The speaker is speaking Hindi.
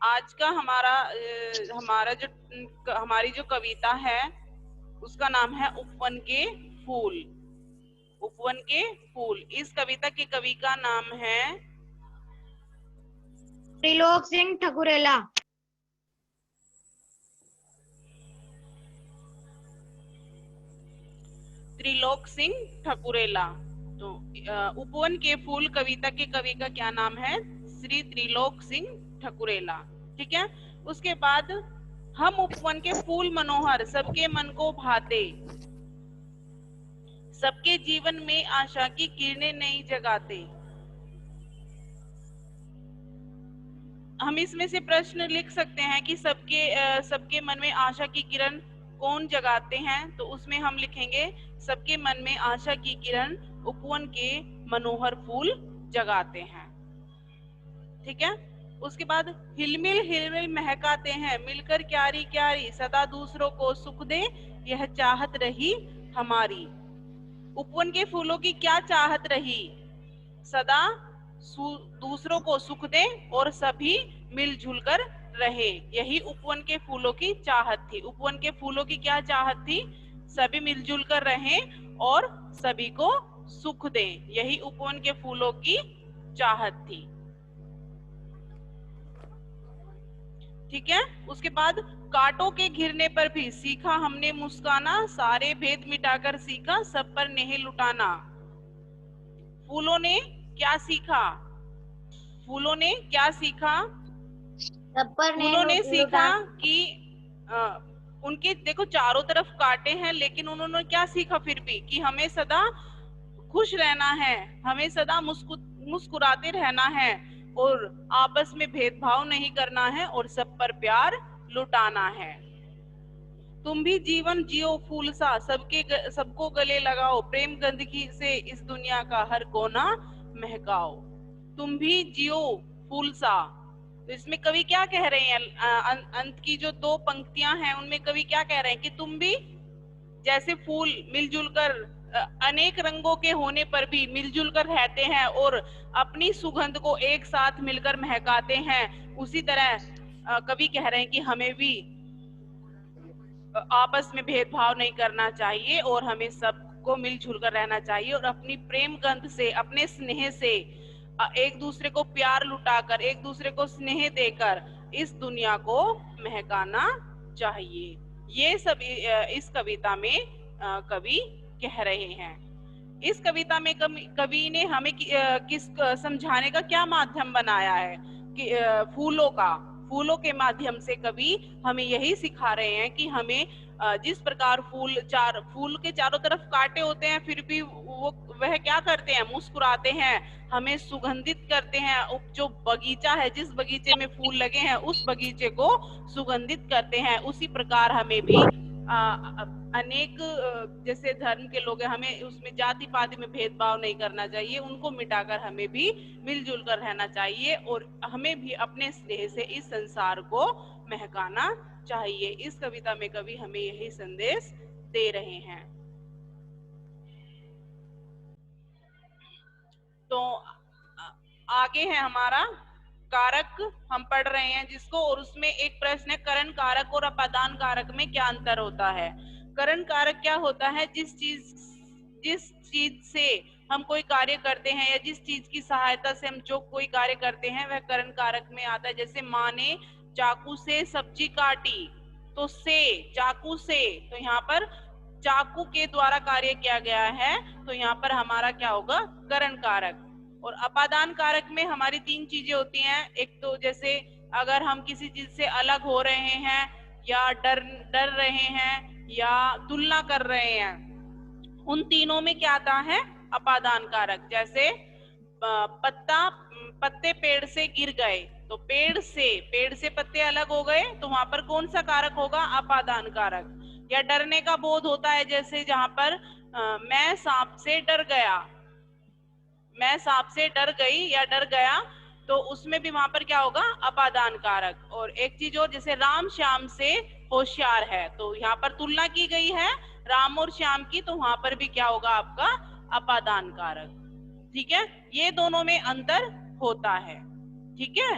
आज का हमारी जो कविता है उसका नाम है उपवन के फूल। उपवन के फूल। इस कविता के कवि का नाम है त्रिलोक सिंह ठकुरेला। त्रिलोक सिंह ठकुरेला। तो उपवन के फूल कविता के कवि का क्या नाम है? श्री त्रिलोक सिंह ठकुरेला। ठीक है। उसके बाद हम उपवन के फूल मनोहर सबके मन को भाते, सबके जीवन में आशा की किरणें नई जगाते। हम इसमें से प्रश्न लिख सकते हैं कि सबके मन में आशा की किरण कौन जगाते हैं। तो उसमें हम लिखेंगे सबके मन में आशा की किरण उपवन के मनोहर फूल जगाते हैं। ठीक है। उसके बाद हिलमिल हिलमिल महकाते हैं मिलकर क्यारी क्यारी, सदा दूसरों को सुख दे यह चाहत रही हमारी। उपवन के फूलों की क्या चाहत रही? सदा दूसरों को सुख दे और सभी मिलजुल कर रहे, यही उपवन के फूलों की चाहत थी। उपवन के फूलों की क्या चाहत थी? सभी मिलजुल कर रहें और सभी को सुख दें, यही उपवन के फूलों की चाहत थी। ठीक है। उसके बाद कांटों के घिरने पर भी सीखा हमने मुस्काना, सारे भेद मिटाकर सीखा सब पर नेह लुटाना। फूलों ने क्या सीखा? फूलों ने क्या सीखा? फूलों ने सीखा कि उनके देखो चारों तरफ कांटे हैं, लेकिन उन्होंने क्या सीखा फिर भी? कि हमें सदा खुश रहना है, हमें सदा मुस्कुराते रहना है और आपस में भेदभाव नहीं करना है और सब पर प्यार लुटाना है। तुम भी जीवन जियो फूल सा, सबको गले लगाओ, प्रेम गंदगी से इस दुनिया का हर कोना महकाओ। तुम भी जियो फूल सा। तो इसमें कवि क्या कह रहे हैं? अंत की जो दो पंक्तियां हैं उनमें कवि क्या कह रहे हैं कि तुम भी जैसे फूल मिलजुल कर अनेक रंगों के होने पर भी मिलजुल कर रहते हैं और अपनी सुगंध को एक साथ मिलकर महकाते हैं, उसी तरह कवि कह रहे हैं कि हमें भी आपस में भेदभाव नहीं करना चाहिए और हमें सबको मिलजुल कर रहना चाहिए और अपनी प्रेम गंध से, अपने स्नेह से एक दूसरे को प्यार लुटाकर, एक दूसरे को स्नेह देकर इस दुनिया को महकाना चाहिए। ये सब इस कविता में कवि कह रहे हैं। इस कविता में कवि ने हमें किस समझाने का क्या माध्यम बनाया है कि फूलों के माध्यम से कवि हमें यही सिखा रहे हैं कि हमें जिस प्रकार फूल के चारों तरफ कांटे होते हैं, फिर भी वह क्या करते हैं? मुस्कुराते हैं, हमें सुगंधित करते हैं। जो बगीचा है, जिस बगीचे में फूल लगे हैं उस बगीचे को सुगंधित करते हैं। उसी प्रकार हमें भी अनेक जैसे धर्म के लोग हैं, हमें उसमें जाति पाति में भेदभाव नहीं करना चाहिए, उनको मिटाकर हमें भी मिलजुल कर रहना चाहिए और हमें भी अपने स्नेह से इस संसार को महकाना चाहिए। इस कविता में कवि हमें यही संदेश दे रहे हैं। तो आगे है हमारा कारक, हम पढ़ रहे हैं जिसको, और उसमें एक प्रश्न है करण कारक और अपादान कारक में क्या अंतर होता है। करण कारक क्या होता है? जिस चीज से हम कोई कार्य करते हैं या जिस चीज की सहायता से हम जो कोई कार्य करते हैं वह करण कारक में आता है। जैसे माँ ने चाकू से सब्जी काटी, तो से चाकू से, तो यहाँ पर चाकू के द्वारा कार्य किया गया है, तो यहाँ पर हमारा क्या होगा? करण कारक। और अपादान कारक में हमारी तीन चीजें होती हैं। एक तो जैसे अगर हम किसी चीज से अलग हो रहे हैं या डर रहे हैं या तुलना कर रहे हैं, उन तीनों में क्या आता है? अपादान कारक। जैसे पत्ते पेड़ से गिर गए, तो पेड़ से पत्ते अलग हो गए, तो वहां पर कौन सा कारक होगा? अपादान कारक। या डरने का बोध होता है, जैसे जहां पर मैं सांप से डर गया, मैं सांप से डर गई या डर गया, तो उसमें भी वहां पर क्या होगा? अपादान कारक। और एक चीज और, जैसे राम श्याम से होशियार है, तो यहाँ पर तुलना की गई है राम और श्याम की, तो वहां पर भी क्या होगा आपका? अपादान कारक। ठीक है। ये दोनों में अंतर होता है। ठीक है।